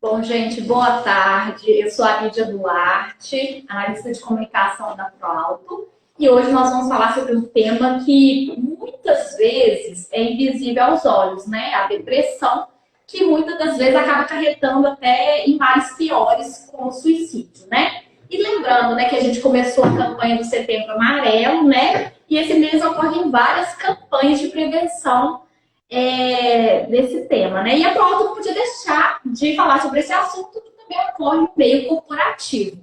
Bom, gente, boa tarde. Eu sou a Lídia Duarte, analista de comunicação da Proalto, e hoje nós vamos falar sobre um tema que muitas vezes é invisível aos olhos, né? A depressão, que muitas das vezes acaba acarretando até em males piores, como o suicídio, né? E lembrando, né, que a gente começou a campanha do Setembro Amarelo, né? E esse mês ocorrem várias campanhas de prevenção desse tema, né? E a Proalto não podia deixar de falar sobre esse assunto que também ocorre no meio corporativo.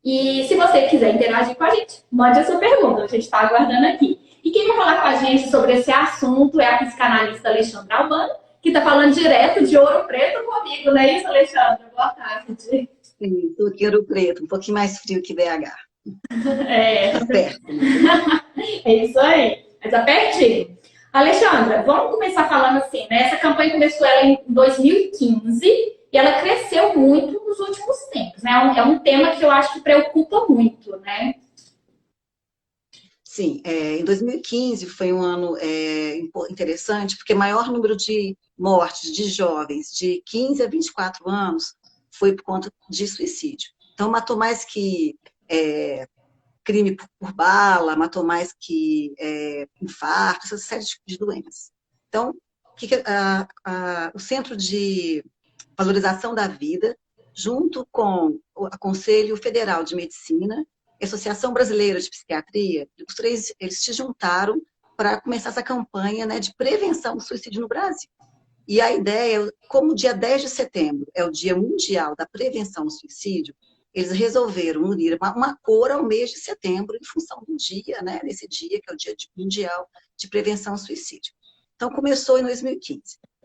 E se você quiser interagir com a gente, mande a sua pergunta, a gente está aguardando aqui. E quem vai falar com a gente sobre esse assunto é a psicanalista Alexandra Albano, que está falando direto de Ouro Preto comigo, não é isso, Alexandra? Boa tarde. Sim, estou aqui em Ouro Preto, um pouquinho mais frio que BH. É, Tá perto. é isso aí, mas tá pertinho. Alexandra, vamos começar falando assim, né? Essa campanha começou ela em 2015 e ela cresceu muito nos últimos tempos, né? É um tema que eu acho que preocupa muito, né? Sim, em 2015 foi um ano interessante, porque o maior número de mortes de jovens de 15 a 24 anos foi por conta de suicídio. Então, matou mais que crime por bala, matou mais que infarto, essa série de doenças. Então, o Centro de Valorização da Vida, junto com o Conselho Federal de Medicina, a Associação Brasileira de Psiquiatria, os três eles se juntaram para começar essa campanha, né, de prevenção do suicídio no Brasil. E a ideia, como o dia 10 de setembro é o Dia Mundial da Prevenção do Suicídio, eles resolveram unir uma cor ao mês de setembro, em função do dia, né, desse dia, que é o Dia Mundial de Prevenção ao Suicídio. Então, começou em 2015.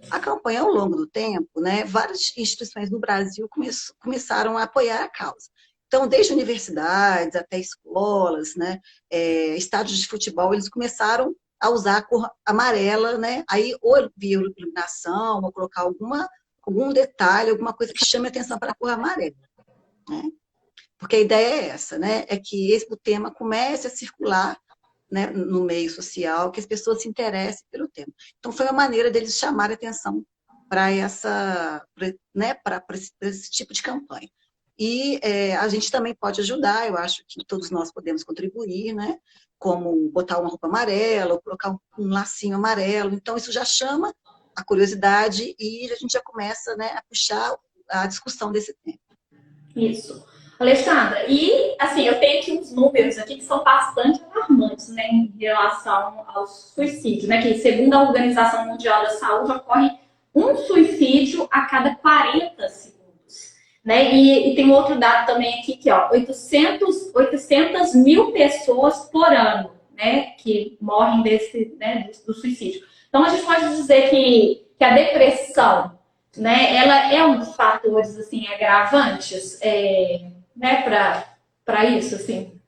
A campanha, ao longo do tempo, né, várias instituições no Brasil começaram a apoiar a causa. Então, desde universidades até escolas, né, estádios de futebol, eles começaram a usar a cor amarela, né, aí ou via iluminação, ou colocar algum detalhe, alguma coisa que chame a atenção para a cor amarela, né? Porque a ideia é essa, né, é que o tema comece a circular, né, no meio social, que as pessoas se interessem pelo tema. Então, foi uma maneira deles chamarem atenção para né, para esse tipo de campanha. E a gente também pode ajudar, eu acho que todos nós podemos contribuir, né, como botar uma roupa amarela, ou colocar um lacinho amarelo. Então, isso já chama a curiosidade e a gente já começa, né, a puxar a discussão desse tema. Isso. Alexandra, e assim, eu tenho aqui uns números aqui que são bastante alarmantes, né, em relação ao suicídio, né, que segundo a Organização Mundial da Saúde ocorre um suicídio a cada 40 segundos, né, e tem um outro dado também aqui que, ó, 800 mil pessoas por ano, né, que morrem do suicídio. Então a gente pode dizer que a depressão, né, ela é um dos fatores assim agravantes, né, para isso, assim.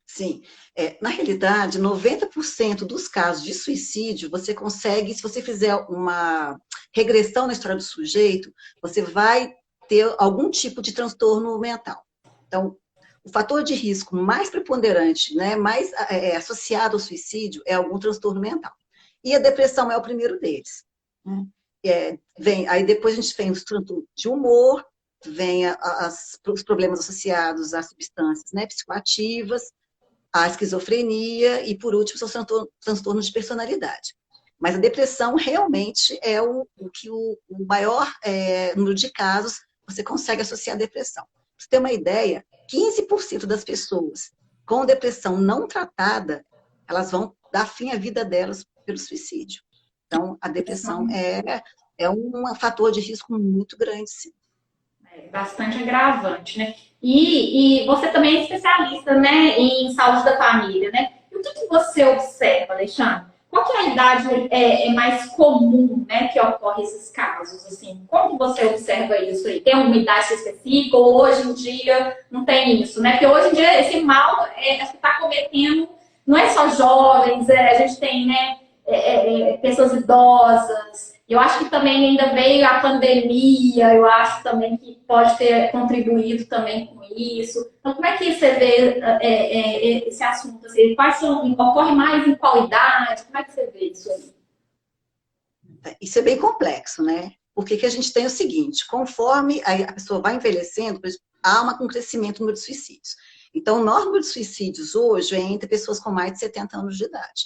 Sim. Na realidade, 90% dos casos de suicídio, você consegue, se você fizer uma regressão na história do sujeito, você vai ter algum tipo de transtorno mental. Então, o fator de risco mais preponderante, né, mais associado ao suicídio, é algum transtorno mental. E a depressão é o primeiro deles, né? Aí depois a gente tem os transtornos de humor, vem os problemas associados às substâncias, né, psicoativas, a esquizofrenia e, por último, são transtornos de personalidade. Mas a depressão realmente é o maior número de casos você consegue associar à depressão. Para você ter uma ideia, 15% das pessoas com depressão não tratada, elas vão dar fim à vida delas pelo suicídio. Então, a depressão é um fator de risco muito grande, sim. Bastante agravante, né? E você também é especialista, né, em saúde da família, né? E o que você observa, Alexandre? Qual que é a idade mais comum, né, que ocorre esses casos, assim? Como você observa isso aí? Tem alguma idade específica ou hoje em dia não tem isso, né? Porque hoje em dia esse mal que está cometendo não é só jovens, a gente tem, né, pessoas idosas. Eu acho que também ainda veio a pandemia, eu acho também que pode ter contribuído também com isso. Então, como é que você vê esse assunto? Assim, ocorre mais em qual idade? Como é que você vê isso aí? Isso é bem complexo, né? Porque que a gente tem o seguinte, conforme a pessoa vai envelhecendo, há um crescimento no número de suicídios. Então, o maior número de suicídios hoje é entre pessoas com mais de 70 anos de idade,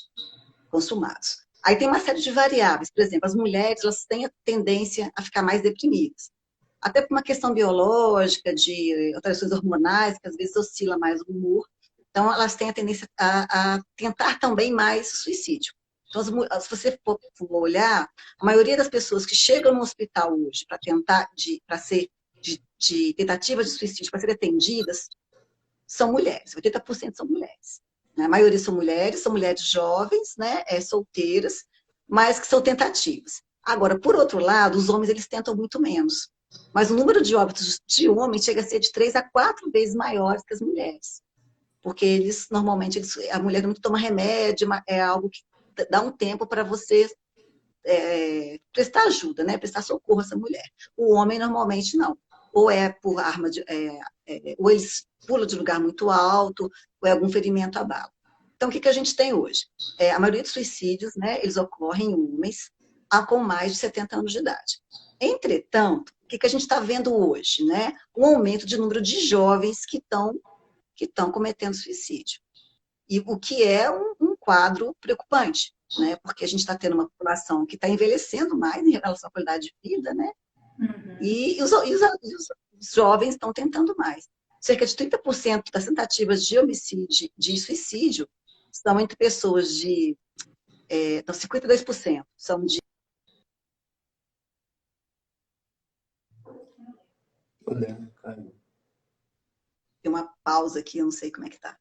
consumados. Aí tem uma série de variáveis, por exemplo, as mulheres elas têm a tendência a ficar mais deprimidas. Até por uma questão biológica, de alterações hormonais, que às vezes oscila mais o humor. Então, elas têm a tendência a tentar também mais o suicídio. Então, se você for olhar, a maioria das pessoas que chegam no hospital hoje para tentar, para ser de tentativa de suicídio, para serem atendidas, são mulheres. 80% são mulheres. Né? A maioria são mulheres jovens, né, solteiras, mas que são tentativas. Agora, por outro lado, os homens eles tentam muito menos. Mas o número de óbitos de homens chega a ser de 3 a 4 vezes maior que as mulheres. Porque eles, normalmente, a mulher não toma remédio, é algo que dá um tempo para você prestar ajuda, né? Prestar socorro a essa mulher. O homem, normalmente, não. Ou é por arma ou eles pulam de lugar muito alto, ou é algum ferimento à bala. Então, o que a gente tem hoje? A maioria dos suicídios, né, eles ocorrem em homens com mais de 70 anos de idade. Entretanto, o que a gente está vendo hoje? Né? Um aumento de número de jovens que estão cometendo suicídio. E o que é um quadro preocupante, né? Porque a gente está tendo uma população que está envelhecendo mais em relação à qualidade de vida, né? Uhum. E os jovens estão tentando mais. Cerca de 30% das tentativas de homicídio, de suicídio, são entre pessoas de... Então, 52% são de... Tem uma pausa aqui, eu não sei como é que tá.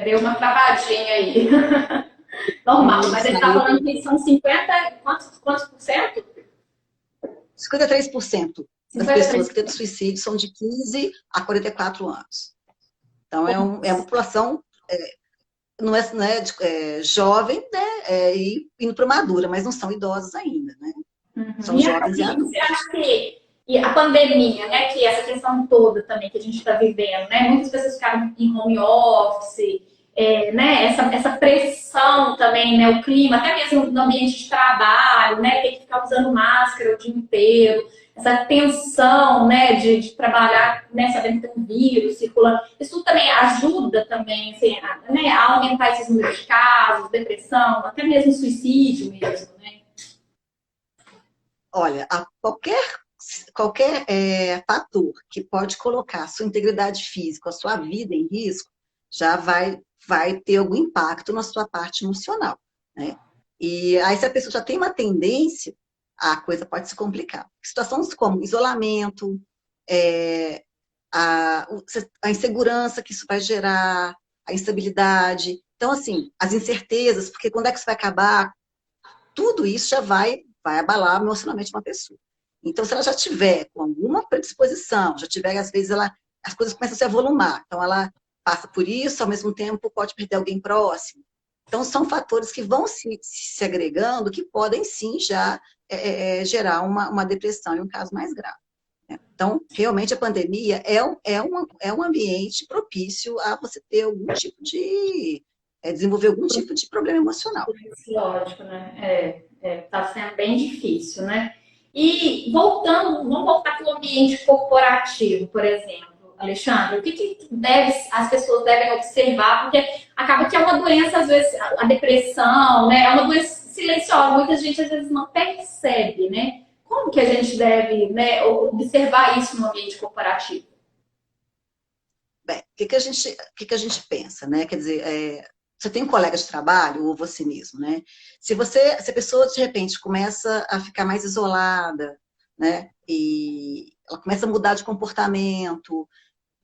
Deu uma travadinha aí. Normal, mas ele está falando que são 50... Quantos por cento? 53% das pessoas que tentam suicídio são de 15 a 44 anos. Então, é uma população... não é jovem, né, e indo para madura, mas não são idosos ainda, né? Uhum. São jovens e adultos. Você acha que a pandemia, né, que essa questão toda também que a gente está vivendo, né, muitas pessoas ficaram em home office, né, essa pressão também, né, o clima, até mesmo no ambiente de trabalho, né, ter que ficar usando máscara o dia inteiro, essa tensão, né, de trabalhar, né, sabendo que tem um vírus circulando, isso tudo também ajuda também, assim, né, a aumentar esses números de casos, depressão, até mesmo suicídio mesmo, né? Olha, qualquer fator que pode colocar a sua integridade física, a sua vida em risco, já vai ter algum impacto na sua parte emocional, né? E aí, se a pessoa já tem uma tendência, a coisa pode se complicar. Situações como isolamento, a insegurança que isso vai gerar, a instabilidade. Então, assim, as incertezas, porque quando é que isso vai acabar? Tudo isso já vai abalar emocionalmente uma pessoa. Então, se ela já tiver com alguma predisposição, já tiver, às vezes, as coisas começam a se avolumar. Então, ela passa por isso, ao mesmo tempo pode perder alguém próximo. Então, são fatores que vão se agregando, que podem, sim, já gerar uma depressão em um caso mais grave. Então, realmente, a pandemia é um ambiente propício a você ter algum tipo de... desenvolver algum tipo de problema emocional. Lógico, né? Tá sendo bem difícil, né? E vamos voltar para o ambiente corporativo, por exemplo. Alexandre, o que as pessoas devem observar? Porque acaba que é uma doença, às vezes, a depressão, né? É uma doença silenciosa, muita gente às vezes não percebe, né? Como que a gente deve, né, observar isso no ambiente corporativo? Bem, o que a gente pensa, né? Quer dizer, você tem um colega de trabalho, ou você mesmo, né? Se a pessoa, de repente, começa a ficar mais isolada, né? E ela começa a mudar de comportamento,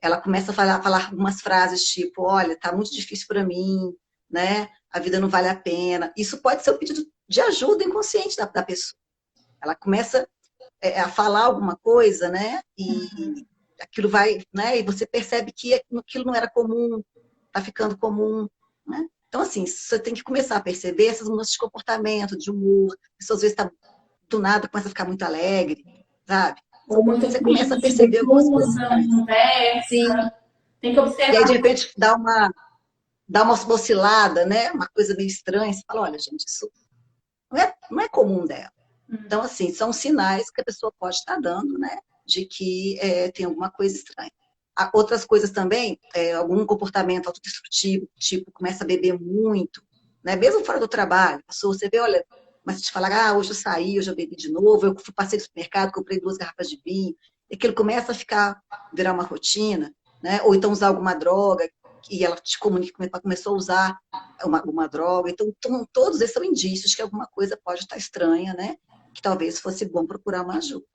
ela começa a falar algumas frases tipo, olha, tá muito difícil para mim, né? A vida não vale a pena. Isso pode ser um pedido de ajuda inconsciente da pessoa. Ela começa a falar alguma coisa, né? E aquilo vai, né? E você percebe que aquilo não era comum, tá ficando comum, né? Então, assim, você tem que começar a perceber essas mudanças de comportamento, de humor. A pessoa, às vezes, do nada, começa a ficar muito alegre, sabe? Ou muito você começa a perceber algumas coisas. Sim. Tem que observar. E aí, de repente, dá uma oscilada, né? Uma coisa meio estranha. Você fala, olha, gente, isso não é comum dela. Então, assim, são sinais que a pessoa pode estar dando, né? De que tem alguma coisa estranha. Outras coisas também, algum comportamento autodestrutivo, tipo, começa a beber muito, né? Mesmo fora do trabalho, a pessoa, você vê, olha, mas te falar, hoje eu saí, hoje eu bebi de novo, eu passei no supermercado, comprei 2 garrafas de vinho, e aquilo começa a virar uma rotina, né? Ou então usar alguma droga, e ela te comunica que começou a usar uma droga. Então, todos esses são indícios que alguma coisa pode estar estranha, né? Que talvez fosse bom procurar uma ajuda.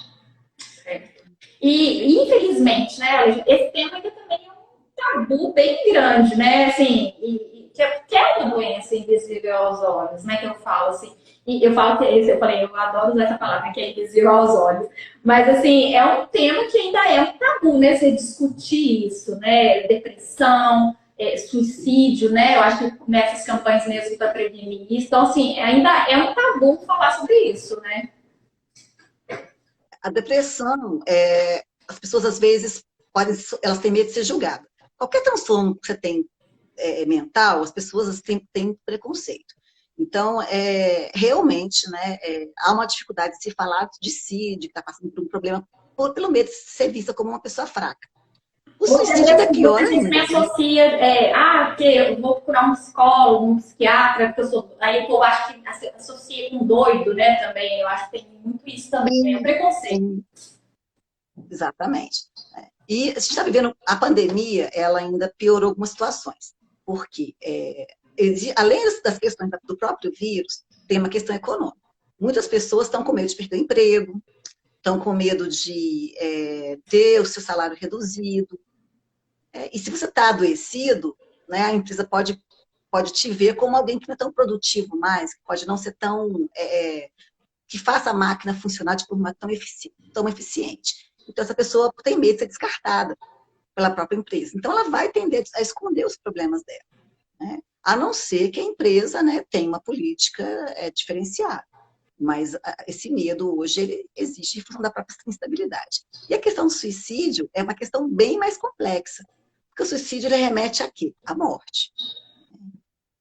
E, infelizmente, né, esse tema ainda também é um tabu bem grande, né? Assim, que é uma doença invisível aos olhos, né? Que eu falo assim. E eu falo que eu falei, eu adoro usar essa palavra, que é invisível aos olhos. Mas, assim, é um tema que ainda é um tabu, né? Você discutir isso, né? Depressão, suicídio, né? Eu acho que nessas campanhas mesmo para prevenir isso. Então, assim, ainda é um tabu falar sobre isso, né? A depressão, as pessoas às vezes elas têm medo de ser julgadas. Qualquer transtorno que você tem mental, as pessoas têm preconceito. Então, realmente, né, há uma dificuldade de se falar de si, de estar passando por um problema, pelo medo de ser vista como uma pessoa fraca. O Muitas suicídio é vezes pior muita gente me ainda, né? associa, porque eu vou procurar um psicólogo, um psiquiatra, porque eu sou. Aí eu acho que associa com doido, né? Também. Eu acho que tem muito isso também. É um Sim, preconceito. sim, exatamente. E a gente está vivendo, a pandemia, ela ainda piorou algumas situações. Porque, além das questões do próprio vírus, tem uma questão econômica. Muitas pessoas estão com medo de perder o emprego, estão com medo de ter o seu salário reduzido. E se você está adoecido, né, a empresa pode te ver como alguém que não é tão produtivo mais, que pode não ser tão que faça a máquina funcionar de forma tão eficiente. Então, essa pessoa tem medo de ser descartada pela própria empresa. Então, ela vai tender a esconder os problemas dela, né? A não ser que a empresa, né, tenha uma política diferenciada. Mas esse medo hoje ele existe em função da própria instabilidade. E a questão do suicídio é uma questão bem mais complexa. Porque o suicídio ele remete a quê? À morte.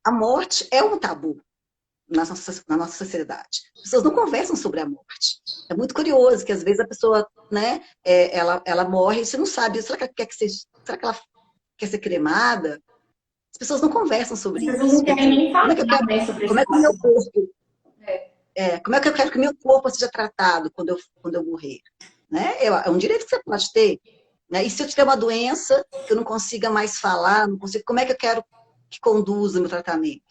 A morte é um tabu na nossa sociedade. As pessoas não conversam sobre a morte. É muito curioso que às vezes a pessoa, né, ela morre e você não sabe, será que ela quer ser cremada? As pessoas não conversam As sobre pessoas isso. não Quer querem dizer, nem falar, né, sobre como esse é que o meu assunto. corpo, como é que eu quero que o meu corpo seja tratado quando eu morrer? Né? É um direito que você pode ter. Né? E se eu tiver uma doença que eu não consiga mais falar, não consigo, como é que eu quero que conduza o meu tratamento?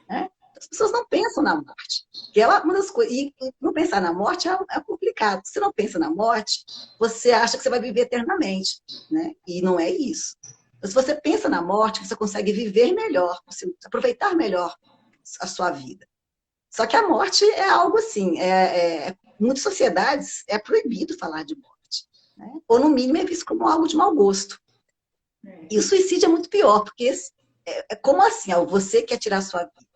Né? As pessoas não pensam na morte. Que é uma das coisas. E não pensar na morte é complicado. Se você não pensa na morte, você acha que você vai viver eternamente. Né? E não é isso. Então, se você pensa na morte, você consegue viver melhor, você aproveitar melhor a sua vida. Só que a morte é algo assim, em muitas sociedades é proibido falar de morte. Né? Ou, no mínimo, é visto como algo de mau gosto. E o suicídio é muito pior, porque como assim? Você quer tirar a sua vida?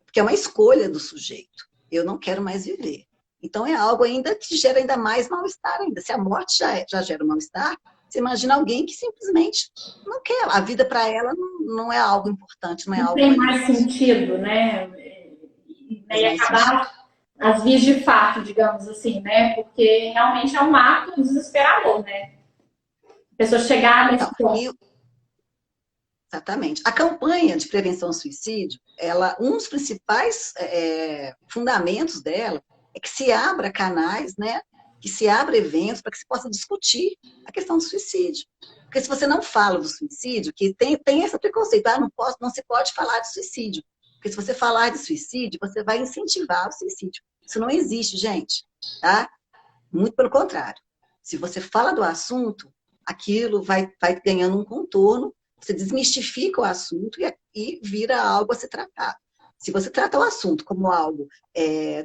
Porque é uma escolha do sujeito. Eu não quero mais viver. Então é algo ainda que gera ainda mais mal-estar ainda. Se a morte já gera um mal-estar, você imagina alguém que simplesmente não quer. A vida para ela não é algo importante, não é Não algo tem mais valioso. sentido, né? Faz E mais sentido. acabar as vias de fato, digamos assim, né? Porque realmente é um ato desesperador, né? A pessoa chegar nesse Então, ponto. exatamente. A campanha de prevenção ao suicídio, um dos principais fundamentos dela é que se abra canais, né, que se abra eventos para que se possa discutir a questão do suicídio. Porque se você não fala do suicídio, que tem esse preconceito, não se pode falar de suicídio. Porque se você falar de suicídio, você vai incentivar o suicídio. Isso não existe, gente. Tá? Muito pelo contrário. Se você fala do assunto, aquilo vai ganhando um contorno, você desmistifica o assunto e vira algo a ser tratado. Se você trata o assunto como algo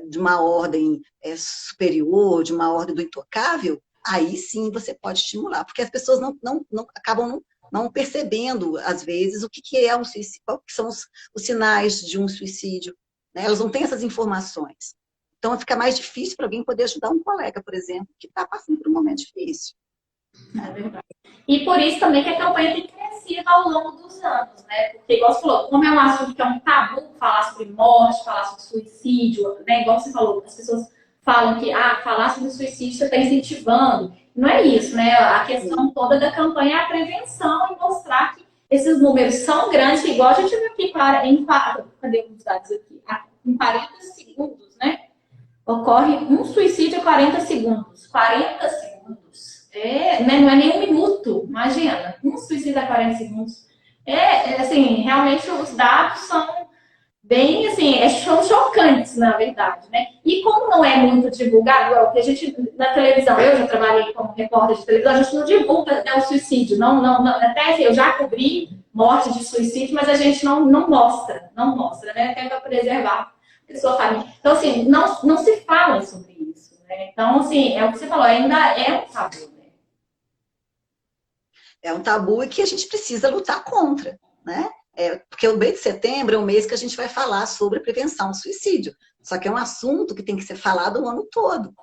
de uma ordem superior, de uma ordem do intocável, aí sim você pode estimular, porque as pessoas acabam não percebendo, às vezes, o que é um suicídio, quais são os sinais de um suicídio. Né? Elas não têm essas informações. Então, fica mais difícil para alguém poder ajudar um colega, por exemplo, que está passando por um momento difícil. É verdade. E por isso também que a campanha tem crescido ao longo dos anos, né? Porque, igual você falou, como é um assunto que é um tabu falar sobre morte, falar sobre suicídio, né? Igual você falou, as pessoas falam que falar sobre suicídio você está incentivando. Não é isso, né? A questão toda da campanha é a prevenção e mostrar que esses números são grandes, igual a gente viu aqui cadê os dados aqui? Em 40 segundos, né? Ocorre um suicídio a 40 segundos. 40 segundos. Né? Não é nem um minuto, imagina. Um suicídio a 40 segundos. Assim, realmente os dados são bem, assim, são chocantes, na verdade, né? E como não é muito divulgado, porque a gente, na televisão, eu já trabalhei como repórter de televisão, a gente não divulga, né, o suicídio, não, até eu já cobri morte de suicídio, mas a gente não mostra, né? Até para preservar a sua família. Então, assim, não se fala sobre isso, né? Então, assim, é o que você falou, ainda é um tabu, né? É um tabu e que a gente precisa lutar contra, né? Porque o mês de setembro é um mês que a gente vai falar sobre prevenção ao suicídio. Só que é um assunto que tem que ser falado o ano todo.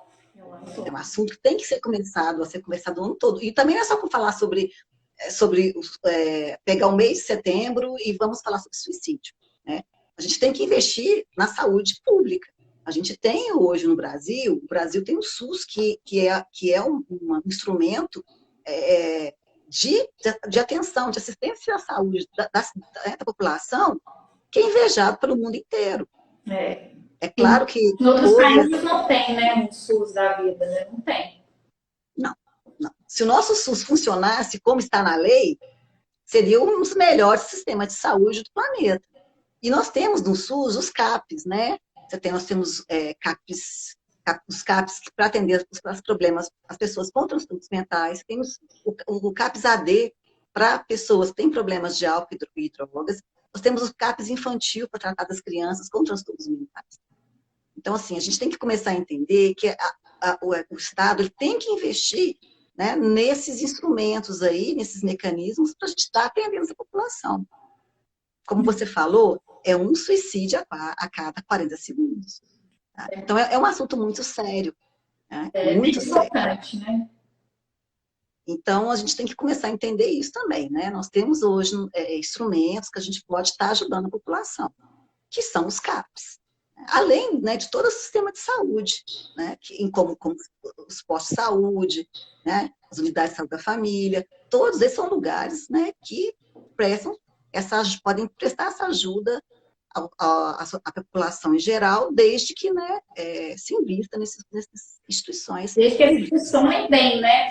É um assunto que tem que ser conversado o ano todo. E também não é só falar sobre pegar o mês de setembro e vamos falar sobre suicídio, né? A gente tem que investir na saúde pública. A gente tem hoje no Brasil, o Brasil tem o SUS, que é um instrumento de atenção, de assistência à saúde da população, que é invejado pelo mundo inteiro. É claro que... Em outros países não tem, né, um SUS da vida, né? Não tem. Não. Se o nosso SUS funcionasse como está na lei, seria um dos melhores sistemas de saúde do planeta. E nós temos no SUS os CAPs, né? Nós temos os CAPs para atender os problemas, as pessoas com transtornos mentais. Temos o CAPS AD para pessoas que têm problemas de álcool e drogas. Nós temos o CAPS infantil para tratar das crianças com transtornos mentais. Então, assim, a gente tem que começar a entender que o Estado ele tem que investir, né, nesses instrumentos aí, nesses mecanismos, para a gente estar atendendo essa população. Como você falou, é um suicídio a cada 40 segundos. Tá? Então, é um assunto muito sério. Né? Muito sério. Importante, né? Então, a gente tem que começar a entender isso também. Né? Nós temos hoje instrumentos que a gente pode estar ajudando a população, que são os CAPs. Além, né, de todo o sistema de saúde, né, como os postos de saúde, né, as unidades de saúde da família, todos esses são lugares, né, que podem prestar essa ajuda à população em geral, desde que, né, se invista nessas instituições. Desde que eles funcionem bem, né?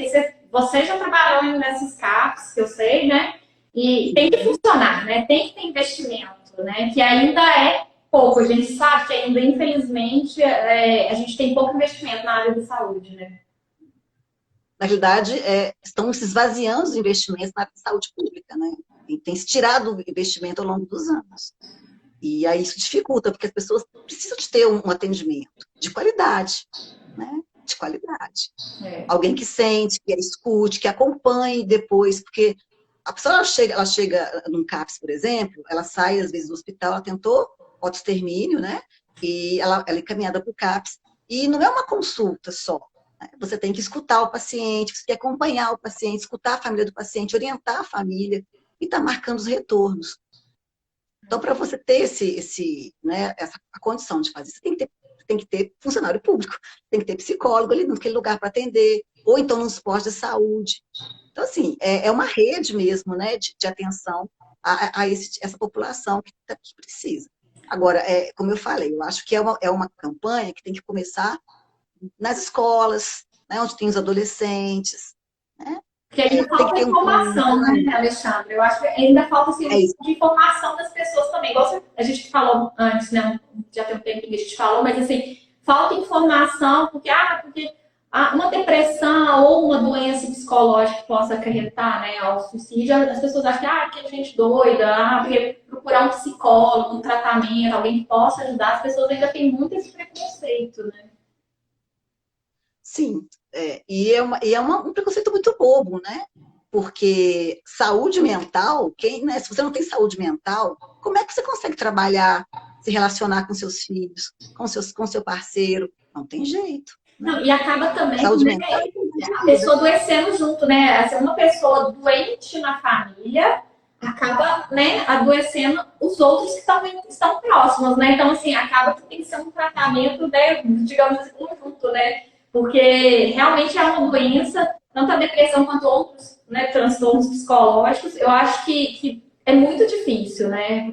Você já trabalhou nesses CAPs, que eu sei, né? E tem que funcionar, né? Tem que ter investimento, né? Que ainda é pouco. A gente sabe que ainda, infelizmente, a gente tem pouco investimento na área da saúde, né? Na verdade, estão se esvaziando os investimentos na área de saúde pública, né? E tem se tirado o investimento ao longo dos anos. E aí isso dificulta, porque as pessoas precisam de ter um atendimento de qualidade, né? De qualidade. Alguém que sente, que escute, que acompanhe depois, porque a pessoa ela chega num CAPS, por exemplo, ela sai às vezes do hospital, ela tentou autoextermínio, né? E ela é encaminhada para o CAPS. E não é uma consulta só. Né? Você tem que escutar o paciente, você tem que acompanhar o paciente, escutar a família do paciente, orientar a família e estar marcando os retornos. Então, para você ter essa condição de fazer, você tem que ter funcionário público, tem que ter psicólogo ali naquele lugar para atender, ou então nos postos de saúde. Então, assim, é uma rede mesmo, né, de atenção a essa população que precisa. Agora, como eu falei, eu acho que é uma campanha que tem que começar nas escolas, né, onde tem os adolescentes, né? Porque ainda falta informação, né, Alexandre? Eu acho que ainda falta assim, de informação das pessoas também. Igual a gente falou antes, né? Já tem um tempo que a gente falou, mas assim, falta informação, porque uma depressão ou uma doença psicológica que possa acarretar, né, ao suicídio, as pessoas acham que é gente doida, porque procurar um psicólogo, um tratamento, alguém que possa ajudar, as pessoas ainda têm muito esse preconceito, né? Sim, e é um preconceito muito bobo, né? Porque saúde mental, né, se você não tem saúde mental, como é que você consegue trabalhar, se relacionar com seus filhos, com seu parceiro? Não tem jeito. Né? Não, e acaba também, saúde né, mental, a pessoa adoecendo junto, né? Uma pessoa doente na família, acaba, né, adoecendo os outros que estão próximos, né? Então, assim, acaba que tem que ser um tratamento, né, digamos assim, conjunto, né? Porque realmente é uma doença, tanto a depressão quanto outros, né, transtornos psicológicos, eu acho que é muito difícil, né?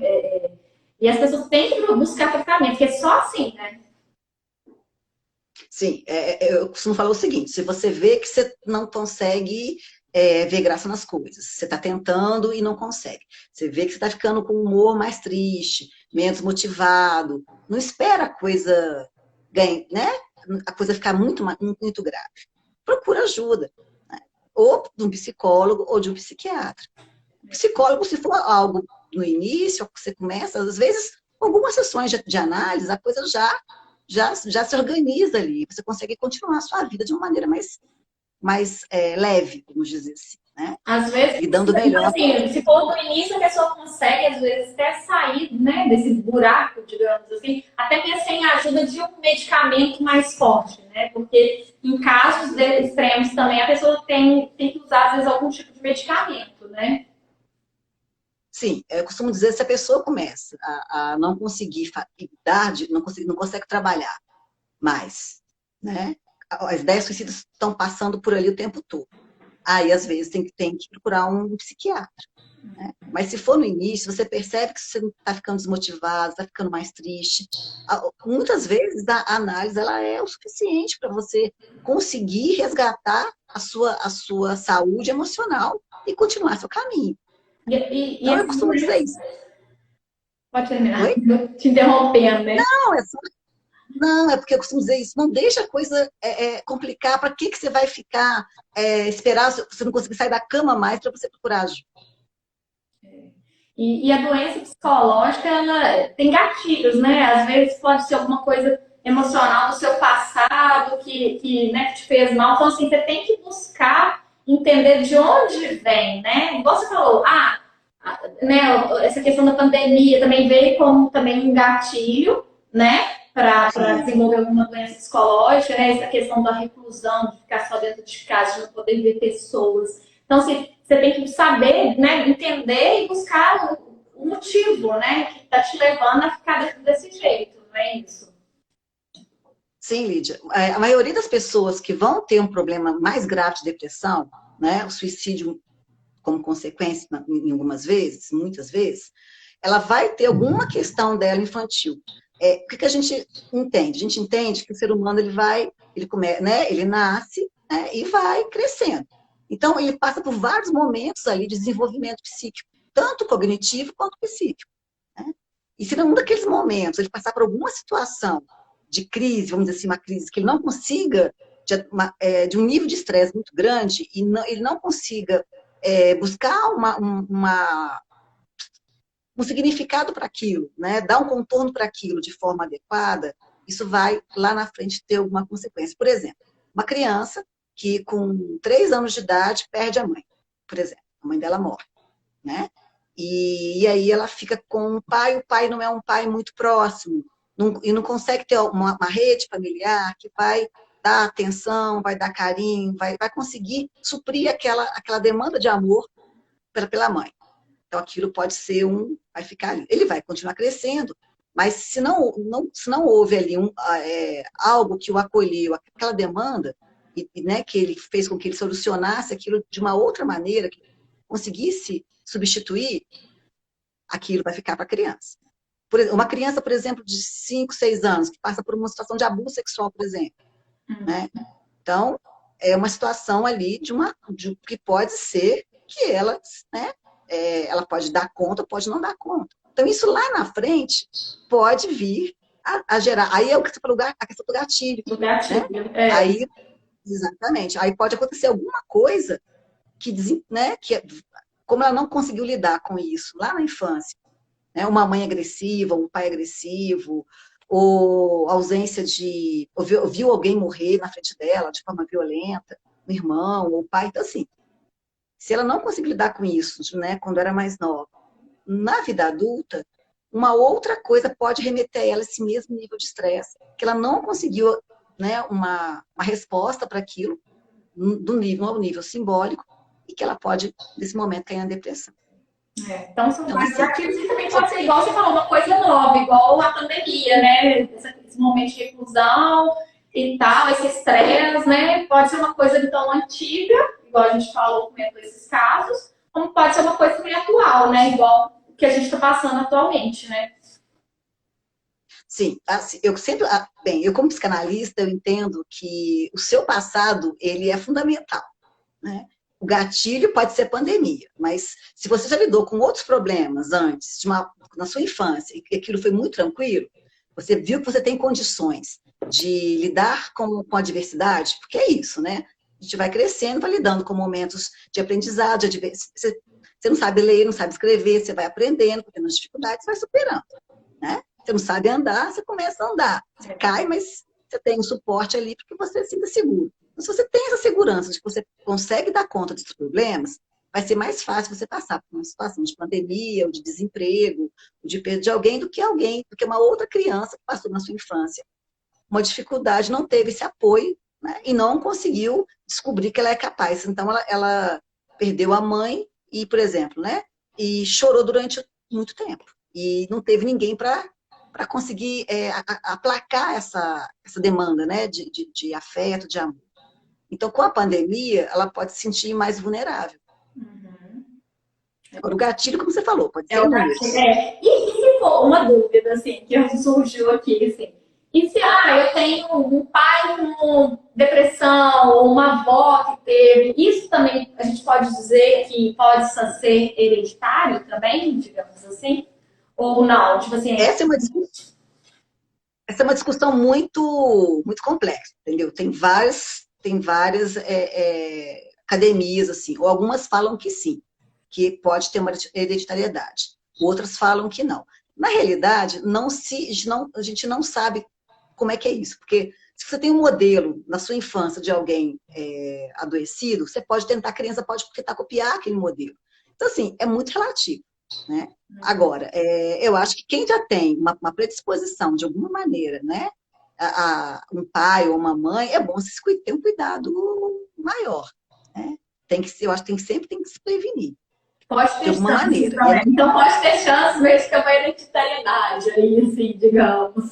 E as pessoas têm que buscar tratamento, porque é só assim, né? Sim, eu costumo falar o seguinte: se você vê que você não consegue ver graça nas coisas, você está tentando e não consegue, você vê que você está ficando com o humor mais triste, menos motivado, não espera a coisa ganhe, né? A coisa ficar muito grave. Procura ajuda, né? Ou de um psicólogo ou de um psiquiatra. O psicólogo, se for algo no início, você começa, às vezes, algumas sessões de análise, a coisa já se organiza ali. Você consegue continuar a sua vida de uma maneira mais leve, vamos dizer assim, né? Às vezes, Lidando melhor. assim, se for no início, a pessoa consegue, às vezes, até sair, né, desse buraco, digamos assim, até mesmo sem a ajuda de um medicamento mais forte, né? Porque em casos extremos também, a pessoa tem que usar, às vezes, algum tipo de medicamento, né? Sim, eu costumo dizer, se a pessoa começa a não conseguir idade, não consegue trabalhar mais, né? As ideias suicidas estão passando por ali o tempo todo. Aí, às vezes, tem que procurar um psiquiatra. Né? Mas se for no início, você percebe que você está ficando desmotivado, está ficando mais triste. Muitas vezes a análise ela é o suficiente para você conseguir resgatar a sua saúde emocional e continuar seu caminho. E Então, eu essas costumo dizer doenças. isso. Pode terminar, Oi? tô te interrompendo, né? Não, não, é porque eu costumo dizer isso. Não deixa a coisa complicar. Para que você vai ficar, esperar você não conseguir sair da cama mais para você procurar ajuda? E a doença psicológica, ela tem gatilhos, né? Às vezes pode ser alguma coisa emocional do seu passado né, que te fez mal. Então, assim, você tem que buscar entender de onde vem, né? Igual você falou, né, essa questão da pandemia também veio como também um gatilho, né? Para Sim. desenvolver alguma doença psicológica, né? Essa questão da reclusão, de ficar só dentro de casa, de não poder ver pessoas. Então, assim, você tem que saber, né, entender e buscar o motivo, né, que está te levando a ficar desse jeito, não é isso? Sim, Lídia. A maioria das pessoas que vão ter um problema mais grave de depressão, né, o suicídio como consequência em algumas vezes, muitas vezes, ela vai ter alguma questão dela infantil. O que a gente entende? A gente entende que o ser humano ele nasce, né, e vai crescendo. Então, ele passa por vários momentos ali de desenvolvimento psíquico, tanto cognitivo quanto psíquico. Né? E se num daqueles momentos ele passar por alguma situação de crise, vamos dizer assim, uma crise que ele não consiga, de um nível de estresse muito grande, e ele não consiga buscar um significado para aquilo, né? Dar um contorno para aquilo de forma adequada, isso vai lá na frente ter alguma consequência. Por exemplo, uma criança que com 3 anos de idade perde a mãe, por exemplo, a mãe dela morre, né? E aí ela fica com o pai não é um pai muito próximo, e não consegue ter uma rede familiar que vai dar atenção, vai dar carinho, vai conseguir suprir aquela demanda de amor pela mãe. Então aquilo pode ser vai ficar ali. Ele vai continuar crescendo, mas se não houve ali algo que o acolheu, aquela demanda, né, que ele fez com que ele solucionasse aquilo de uma outra maneira, que conseguisse substituir, aquilo vai ficar para a criança. Uma criança, por exemplo, de 5, 6 anos, que passa por uma situação de abuso sexual, por exemplo, né? Então, é uma situação ali que pode ser que ela, né, ela pode dar conta, pode não dar conta. Então, isso lá na frente pode vir a gerar. Aí é o que você falou, a questão do gatilho, Do né? gatilho. Aí, exatamente. Aí pode acontecer alguma coisa né, como ela não conseguiu lidar com isso lá na infância, né? Uma mãe agressiva, um pai agressivo, ou ausência ou viu alguém morrer na frente dela de forma violenta, um irmão ou pai. Então, assim, se ela não conseguir lidar com isso, né, quando era mais nova, na vida adulta, uma outra coisa pode remeter a ela esse mesmo nível de estresse, que ela não conseguiu, né, uma resposta para aquilo, no nível simbólico, e que ela pode, nesse momento, cair na depressão. Então, são Então, vários assim, gatilhos e também pode ser, igual você falou, uma coisa nova, igual a pandemia, né? Esse momento de reclusão e tal, esse estresse, né? Pode ser uma coisa então antiga, igual a gente falou, comentou esses casos, como pode ser uma coisa também atual, né? Igual o que a gente está passando atualmente, né? sim, assim, eu sempre, bem, eu como psicanalista, eu entendo que o seu passado, ele é fundamental, né? O gatilho pode ser pandemia, mas se você já lidou com outros problemas antes, na sua infância, e aquilo foi muito tranquilo, você viu que você tem condições de lidar com a diversidade, porque é isso, né? A gente vai crescendo, vai lidando com momentos de aprendizado, você não sabe ler, não sabe escrever, você vai aprendendo, tendo as dificuldades, vai superando, né? Você não sabe andar, você começa a andar. Você cai, mas você tem um suporte ali porque você se sinta seguro. Então, se você tem essa segurança de que você consegue dar conta desses problemas, vai ser mais fácil você passar por uma situação de pandemia, ou de desemprego, ou de perda de alguém, do que uma outra criança que passou na sua infância uma dificuldade, não teve esse apoio, né, e não conseguiu descobrir que ela é capaz. Então, ela perdeu a mãe e, por exemplo, né, e chorou durante muito tempo. E não teve ninguém para conseguir aplacar essa demanda, né, de afeto, de amor. Então, com a pandemia, ela pode se sentir mais vulnerável. Uhum. Agora, o gatilho, como você falou, pode É ser o gatilho. inúmeros. E se for uma dúvida, assim, que surgiu aqui, assim, e se eu tenho um pai com depressão, ou uma avó que teve, isso também a gente pode dizer que pode ser hereditário também, digamos assim? Ou não? Tipo assim, Essa é uma discussão, essa é uma discussão muito complexa, entendeu? Tem várias academias, assim, ou algumas falam que sim, que pode ter uma hereditariedade. Outras falam que não. Na realidade, a gente não sabe como é que é isso, porque se você tem um modelo na sua infância de alguém adoecido, você pode tentar, a criança pode tentar copiar aquele modelo. Então, assim, é muito relativo, né? Agora, eu acho que quem já tem uma predisposição, de alguma maneira, né? Um pai ou uma mãe, é bom você ter um cuidado maior, né? Eu acho que sempre tem que se prevenir, pode de ter alguma chances maneira. E também. Então pode ter chances mesmo que é uma hereditariedade aí, assim, digamos.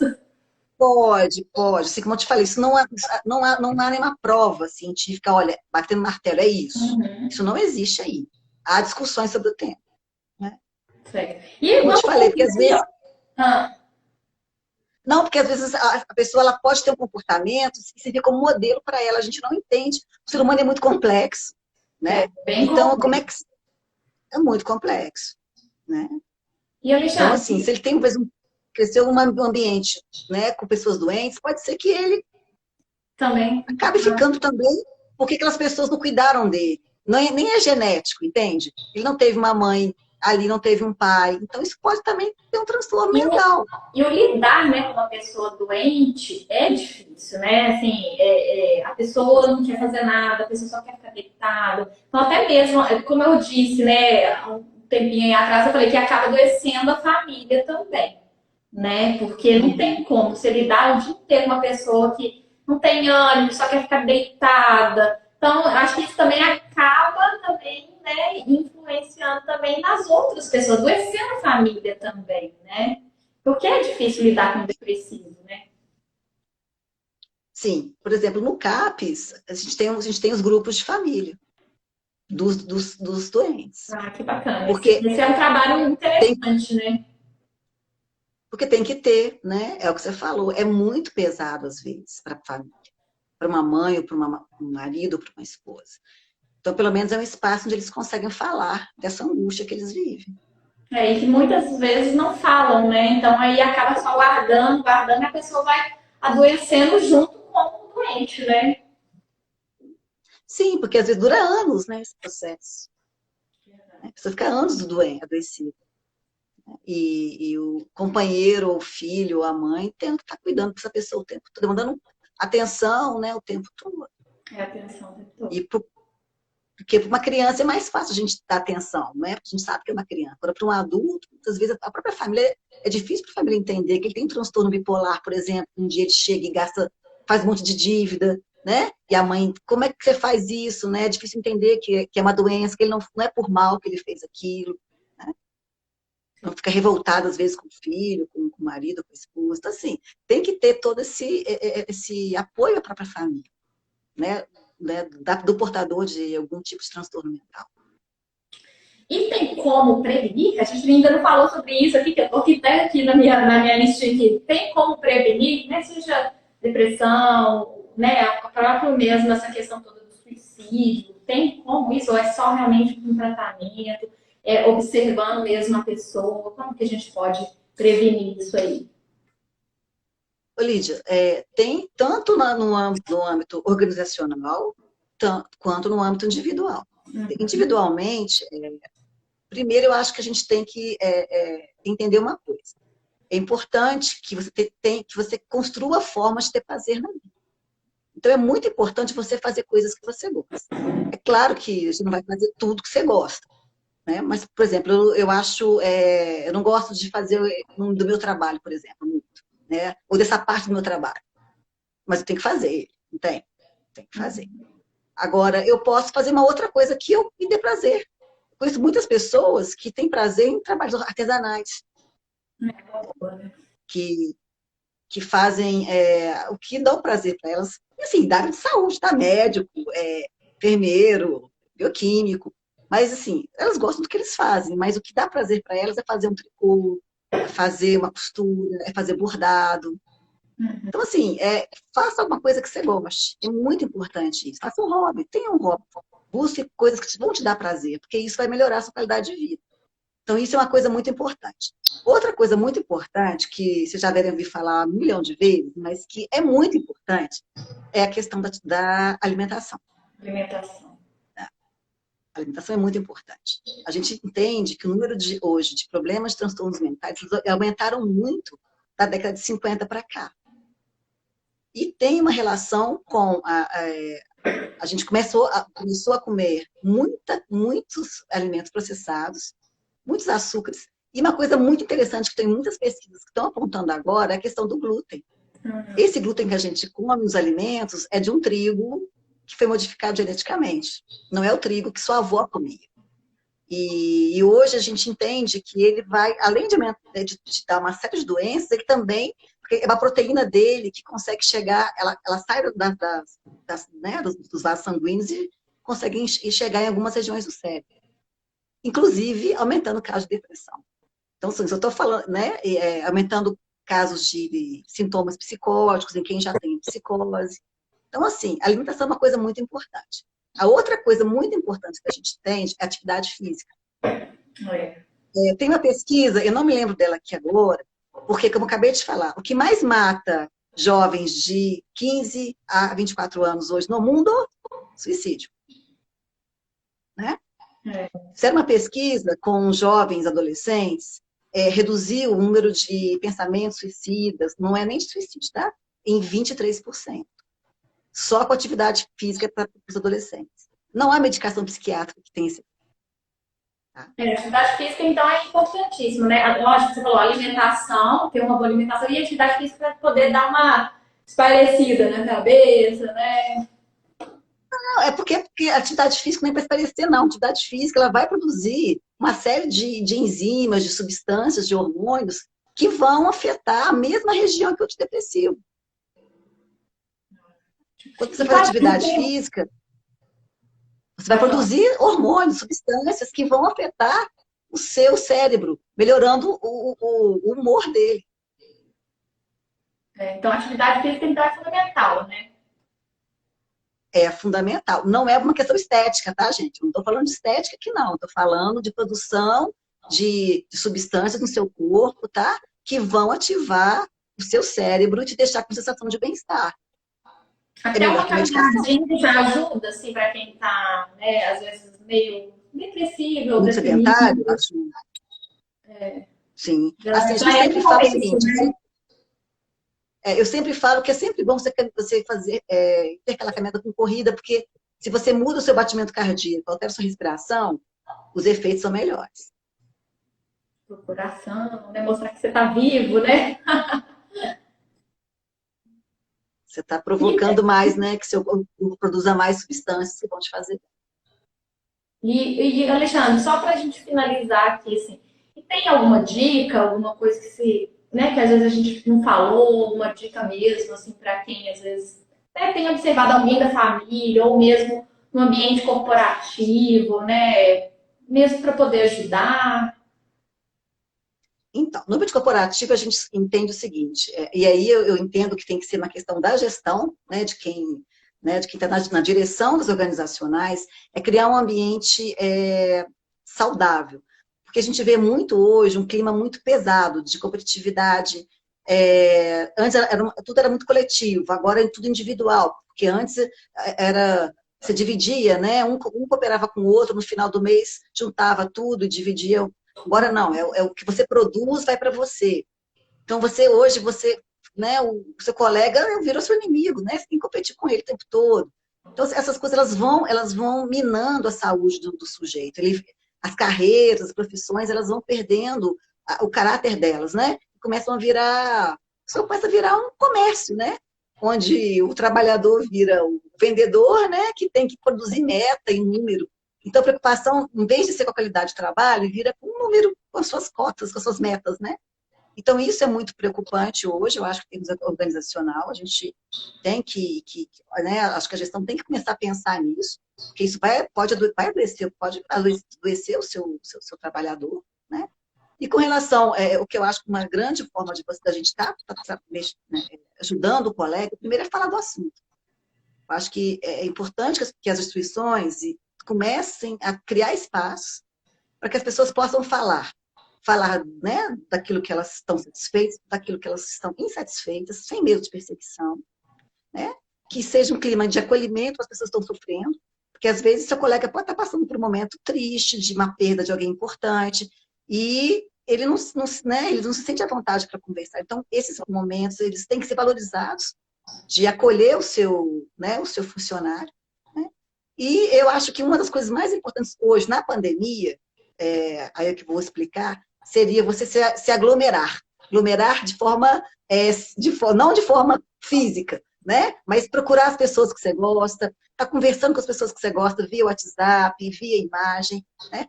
pode. Assim, como eu te falei, isso não há nenhuma prova científica, olha, batendo martelo, é isso. Uhum. Isso não existe aí. Há discussões sobre o tema, né? Certo. E Como eu te vamos falei, porque concluir às aqui, vezes. ó. Ah, Não, porque às vezes a pessoa ela pode ter um comportamento que servir como modelo para ela, a gente não entende. O ser humano é muito complexo, é né? bem Então, como é complexo. que. É muito complexo, né? E, Então, assim, Alexandre, se ele tem, por exemplo, cresceu num ambiente, né, com pessoas doentes, pode ser que ele também. acabe ficando também porque aquelas pessoas não cuidaram dele. Nem é genético, entende? Ele não teve uma mãe ali, não teve um pai. Então, isso pode também ter um transtorno E o, mental. e o lidar, né, com uma pessoa doente é difícil, né? Assim, a pessoa não quer fazer nada, a pessoa só quer ficar deitada. Então, até mesmo, como eu disse, né, há um tempinho aí atrás, eu falei que acaba adoecendo a família também, né? Porque não tem Uhum. como você lidar o dia inteiro com uma pessoa que não tem ânimo, só quer ficar deitada. Então, eu acho que isso também acaba também, né, influenciando também nas outras pessoas, adoecendo a família também, né? Porque é difícil lidar com o depressivo, né? Sim, por exemplo, no CAPES, a gente tem os grupos de família dos doentes. Ah, que bacana. Porque Esse é um trabalho tem, interessante, né? porque tem que ter, né? É o que você falou, é muito pesado às vezes para a família, para uma mãe, ou para um marido, ou para uma esposa. Então, pelo menos é um espaço onde eles conseguem falar dessa angústia que eles vivem. E que muitas vezes não falam, né? Então aí acaba só guardando, guardando, e a pessoa vai adoecendo junto com o doente, né? Sim, porque às vezes dura anos, né, esse processo. Né? A pessoa fica anos adoecida. E o companheiro, ou o filho, ou a mãe, tem que estar cuidando dessa pessoa o tempo todo, demandando atenção, né, o tempo todo. É a atenção o tempo todo. E porque para uma criança é mais fácil a gente dar atenção, né? Porque a gente sabe que é uma criança. Agora, para um adulto, muitas vezes a própria família, é difícil para a família entender que ele tem um transtorno bipolar, por exemplo, um dia ele chega e gasta, faz um monte de dívida, né? E a mãe, como é que você faz isso, né? É difícil entender que é uma doença, que ele não é por mal que ele fez aquilo. não fica revoltada, às vezes, com o filho, com o marido, com a esposa. Então, assim, tem que ter todo esse apoio à própria família, né? Do portador de algum tipo de transtorno mental. E tem como prevenir? A gente ainda não falou sobre isso aqui, que eu tô aqui até aqui na minha listinha aqui. Tem como prevenir, né? Seja depressão, né? A própria mesmo, essa questão toda do suicídio. Tem como isso? Ou é só realmente um tratamento? Observando mesmo a pessoa? Como que a gente pode prevenir isso aí? Ô, Lídia, tem tanto no âmbito organizacional, quanto no âmbito individual. Individualmente, primeiro eu acho que a gente tem que entender uma coisa. É importante que você construa formas de ter prazer na vida. Então é muito importante você fazer coisas que você gosta. É claro que você não vai fazer tudo que você gosta, né? Mas, por exemplo, eu não gosto de fazer do meu trabalho, por exemplo, muito, né? Ou dessa parte do meu trabalho. Mas eu tenho que fazer ele, não tem? Tem que fazer. Agora, eu posso fazer uma outra coisa que eu me dê prazer. Conheço muitas pessoas que têm prazer em trabalhos artesanais, que, que fazem o que dá prazer para elas. E, assim, da área de saúde, tá? Médico, enfermeiro, bioquímico. Mas, assim, elas gostam do que eles fazem, mas o que dá prazer para elas é fazer um tricô, é fazer uma costura, é fazer bordado. Então, assim, faça alguma coisa que você goste. É muito importante isso. Faça um hobby, tenha um hobby. Busque coisas que vão te dar prazer, porque isso vai melhorar a sua qualidade de vida. Então, isso é uma coisa muito importante. Outra coisa muito importante, que vocês já devem ouvir falar 1 milhão de vezes, mas que é muito importante, é a questão da alimentação. Alimentação. A alimentação é muito importante. A gente entende que o número hoje de problemas de transtornos mentais aumentaram muito da década de 50 para cá. E tem uma relação com a gente começou a comer muitos alimentos processados, muitos açúcares. E uma coisa muito interessante que tem muitas pesquisas que estão apontando agora é a questão do glúten. Esse glúten que a gente come nos alimentos é de um trigo que foi modificado geneticamente. Não é o trigo que sua avó comia. E hoje a gente entende que ele vai, além de dar uma série de doenças, ele também, porque é uma proteína dele que consegue chegar, ela sai dos vasos sanguíneos e consegue chegar em algumas regiões do cérebro. Inclusive, aumentando o caso de depressão. Então, se eu estou falando, né, aumentando casos de sintomas psicóticos em quem já tem psicose. Então, assim, a alimentação é uma coisa muito importante. A outra coisa muito importante que a gente tem é a atividade física. Tem uma pesquisa, eu não me lembro dela aqui agora, porque, como eu acabei de falar, o que mais mata jovens de 15 a 24 anos hoje no mundo, suicídio. Né? Fizeram uma pesquisa com jovens adolescentes, reduziu o número de pensamentos suicidas, não é nem de suicídio, tá? Em 23%. Só com atividade física para os adolescentes. Não há medicação psiquiátrica que tenha esse. Tá? Atividade física, então, é importantíssimo, né? Lógico que você falou, alimentação, ter uma boa alimentação e atividade física para poder dar uma esparecida na cabeça, né? Não, é porque a atividade física não é para esparecer, não. A atividade física ela vai produzir uma série de enzimas, de substâncias, de hormônios que vão afetar a mesma região que o antidepressivo. Quando você faz atividade física, você vai produzir hormônios, substâncias que vão afetar o seu cérebro, melhorando o humor dele. Então, a atividade física então, é fundamental, né? É fundamental. Não é uma questão estética, tá, gente? Não estou falando de estética aqui, não. Estou falando de produção de substâncias no seu corpo, tá? Que vão ativar o seu cérebro e te deixar com sensação de bem-estar. Até uma caminhadinha já ajuda, assim, para quem está, né, às vezes, meio depressivo, muito sedentário, ajuda. Sim. Assim, a gente sempre fala o seguinte, né? Eu sempre falo que é sempre bom você fazer, ter aquela caminhada com corrida, porque se você muda o seu batimento cardíaco, altera a sua respiração, os efeitos são melhores. O coração, né? Mostrar que você está vivo, né? Você está provocando mais, né? Que seu corpo produza mais substâncias que vão te fazer. E Alexandre, só para a gente finalizar aqui, assim, E tem alguma dica, alguma coisa que se, né, que às vezes a gente não falou, uma dica mesmo, assim, para quem às vezes, né, tem observado alguém da família, ou mesmo no ambiente corporativo, né, mesmo para poder ajudar. Então, no ambiente corporativo, a gente entende o seguinte, e aí eu entendo que tem que ser uma questão da gestão, né, de quem está na direção das organizacionais, é criar um ambiente saudável. Porque a gente vê muito hoje um clima muito pesado de competitividade. Antes tudo era muito coletivo, agora é tudo individual, porque antes era. Você dividia, né? Um cooperava com o outro, no final do mês juntava tudo e dividia. Agora não, é o que você produz vai para você. Então você hoje, né, o seu colega virou seu inimigo, né? Você tem que competir com ele o tempo todo. Então essas coisas elas vão minando a saúde do sujeito. As carreiras, as profissões, elas vão perdendo o caráter delas, né? Começam a virar, só começa a virar um comércio, né? Onde o trabalhador vira o vendedor, né? Que tem que produzir meta e número. Então, a preocupação, em vez de ser com a qualidade de trabalho, vira com o número, com as suas cotas, com as suas metas, né? Então, isso é muito preocupante hoje, eu acho que temos organizacional, a gente tem né, acho que a gestão tem que começar a pensar nisso, porque isso vai adoecer o seu trabalhor, né? E com relação, o que eu acho que uma grande forma da gente estar ajudando o colega, primeiro é falar do assunto. Eu acho que é importante que as instituições comecem a criar espaços para que as pessoas possam falar, né, daquilo que elas estão satisfeitas, daquilo que elas estão insatisfeitas, sem medo de perseguição, né? Que seja um clima de acolhimento, as pessoas estão sofrendo, porque às vezes seu colega pode estar passando por um momento triste, de uma perda de alguém importante, e ele não se sente à vontade para conversar. Então, esses momentos, eles têm que ser valorizados, de acolher né, o seu funcionário, né? E eu acho que uma das coisas mais importantes hoje, na pandemia, aí é que eu vou explicar, seria você se aglomerar. Aglomerar não de forma física, né? Mas procurar as pessoas que você gosta, estar conversando com as pessoas que você gosta via WhatsApp, via imagem, né?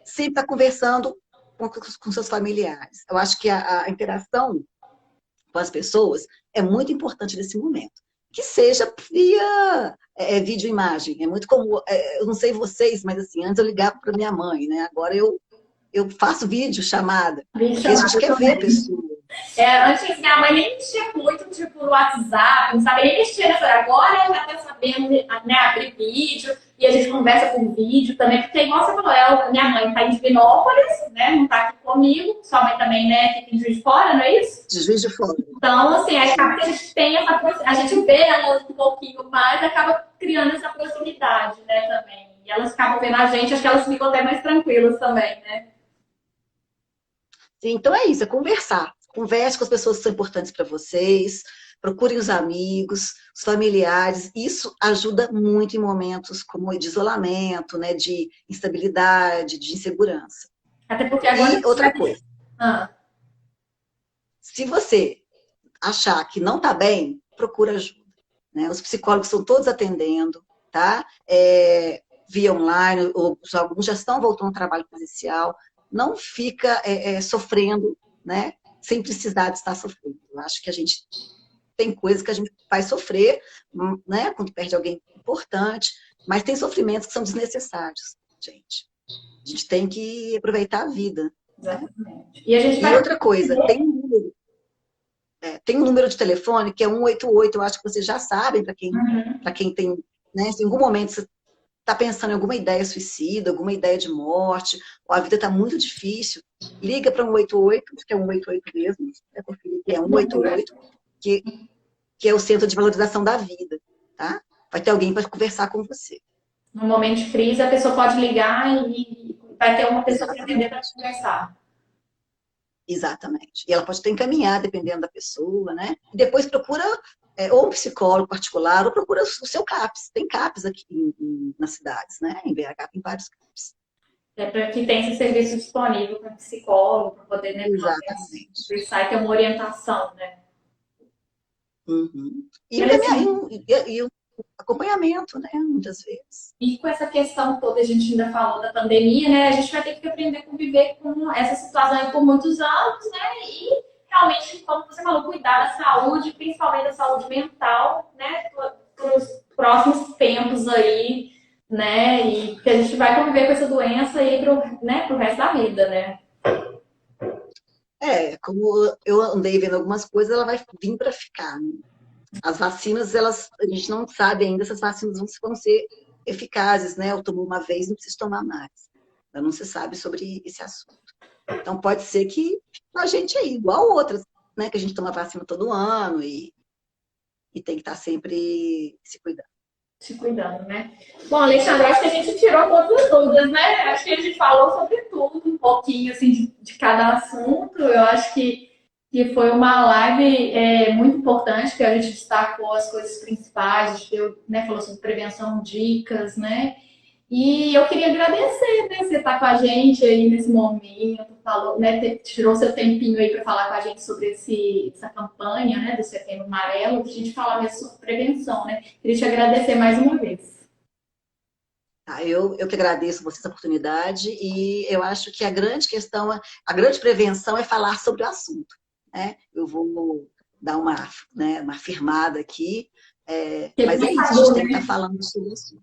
Sempre estar conversando com seus familiares. Eu acho que a interação com as pessoas é muito importante nesse momento. Que seja via vídeo e imagem. É muito comum, eu não sei vocês, mas assim, antes eu ligava para minha mãe, né? Agora eu faço vídeo chamada, Vídeo porque a gente chamada quer ver a também. pessoa. Antes minha mãe nem mexia muito, tipo, no WhatsApp, não sabia nem mexer, né? Agora ela tá sabendo, né, abrir vídeo, e a gente conversa por vídeo também, porque igual você falou, minha mãe tá em Divinópolis, né, não tá aqui comigo, sua mãe também, né, fica em Juiz de Fora, não é isso? De Juiz de Fora. Então, assim, aí acaba que a gente tem a gente vê elas um pouquinho mais, acaba criando essa proximidade, né, também. E elas acabam vendo a gente, acho que elas ficam até mais tranquilas também, né? Então é isso, é conversar. Converse com as pessoas que são importantes para vocês, procurem os amigos, os familiares. Isso ajuda muito em momentos como de isolamento, né, de instabilidade, de insegurança. Até porque agora a E gente outra vai... coisa, Ah, se você achar que não está bem, procura ajuda. Né? Os psicólogos estão todos atendendo, tá? Via online, ou alguns já estão voltando ao trabalho presencial. Não fica sofrendo, né? Sem precisar de estar sofrendo. Eu acho que a gente tem coisas que a gente vai sofrer, né? Quando perde alguém importante, mas tem sofrimentos que são desnecessários, gente. A gente tem que aproveitar a vida, né? exatamente. E a gente E vai... outra coisa, tem um número de telefone que é 188, eu acho que vocês já sabem, para quem tem, né, se em algum momento você está pensando em alguma ideia suicida, alguma ideia de morte, ou a vida está muito difícil, liga para 188, que é 188 mesmo, né, conferir que é 188, que é o Centro de Valorização da Vida, tá? Vai ter alguém para conversar com você. No momento de crise, a pessoa pode ligar e vai ter uma pessoa para atender para Exatamente. conversar. Exatamente. E ela pode ter encaminhar, dependendo da pessoa, né? E depois procura ou um psicólogo particular, ou procura o seu CAPS. Tem CAPS aqui nas cidades, né? Em BH tem vários CAPS. Para que tenha esse serviço disponível para psicólogo, para poder, né, Exatamente. conversar e ter uma orientação, né? Uhum. E Ele, assim, encaminhar. acompanhamento, né? Muitas vezes. E com essa questão toda, a gente ainda falou da pandemia, né? A gente vai ter que aprender a conviver com essa situação aí por muitos anos, né? E realmente, como você falou, cuidar da saúde, principalmente da saúde mental, né? Para os próximos tempos aí, né? E que a gente vai conviver com essa doença aí pro resto da vida, né? Como eu andei vendo algumas coisas, ela vai vir para ficar, né? As vacinas, a gente não sabe ainda se as vacinas vão ser eficazes, né? Eu tomo uma vez, não preciso tomar mais. Então, não se sabe sobre esse assunto. Então, pode ser que a gente aí, igual outras, né? Que a gente toma vacina todo ano e tem que estar sempre se cuidando. Se cuidando, né? Bom, Alexandre, acho que a gente tirou todas as dúvidas, né? Acho que a gente falou sobre tudo, um pouquinho assim de cada assunto. Eu acho que foi uma live muito importante, que a gente destacou as coisas principais, a gente deu, né, falou sobre prevenção, dicas, né? E eu queria agradecer, né, você estar com a gente aí nesse momento, falou, né, tirou seu tempinho aí para falar com a gente sobre essa campanha, né, do Setembro Amarelo, para a gente falar mesmo sobre prevenção, né? Queria te agradecer mais uma vez. Tá? Eu que agradeço você essa oportunidade e eu acho que a grande questão, a grande prevenção é falar sobre o assunto, né? Eu vou dar uma afirmada aqui, Porque mas é por isso, a gente favor, tem que estar né? falando sobre isso.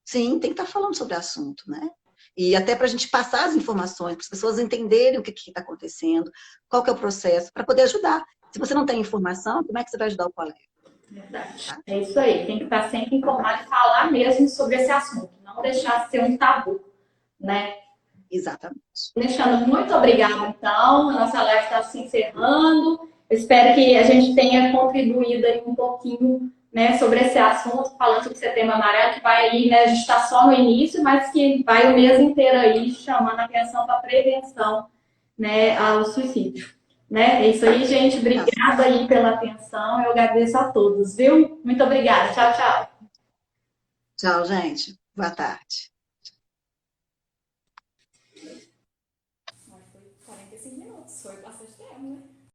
Sim, tem que estar falando sobre o assunto, né? E até para a gente passar as informações, para as pessoas entenderem o que está acontecendo, qual que é o processo, para poder ajudar. Se você não tem informação, como é que você vai ajudar o colega? Verdade. Tá? É isso aí, tem que estar sempre informado e falar mesmo sobre esse assunto, não deixar de ser um tabu, né? Exatamente. Alexandre, muito obrigada, então. A nossa live está se encerrando. Eu espero que a gente tenha contribuído aí um pouquinho, né, sobre esse assunto, falando sobre Setembro Amarelo, que vai aí, né, a gente está só no início, mas que vai o mês inteiro aí chamando a atenção para a prevenção, né, ao suicídio. Né? É isso aí, gente. Tá. Obrigada aí pela atenção. Eu agradeço a todos, viu? Muito obrigada. Tchau, tchau. Tchau, gente. Boa tarde. Foi 45 minutos, foi bastante tempo, né?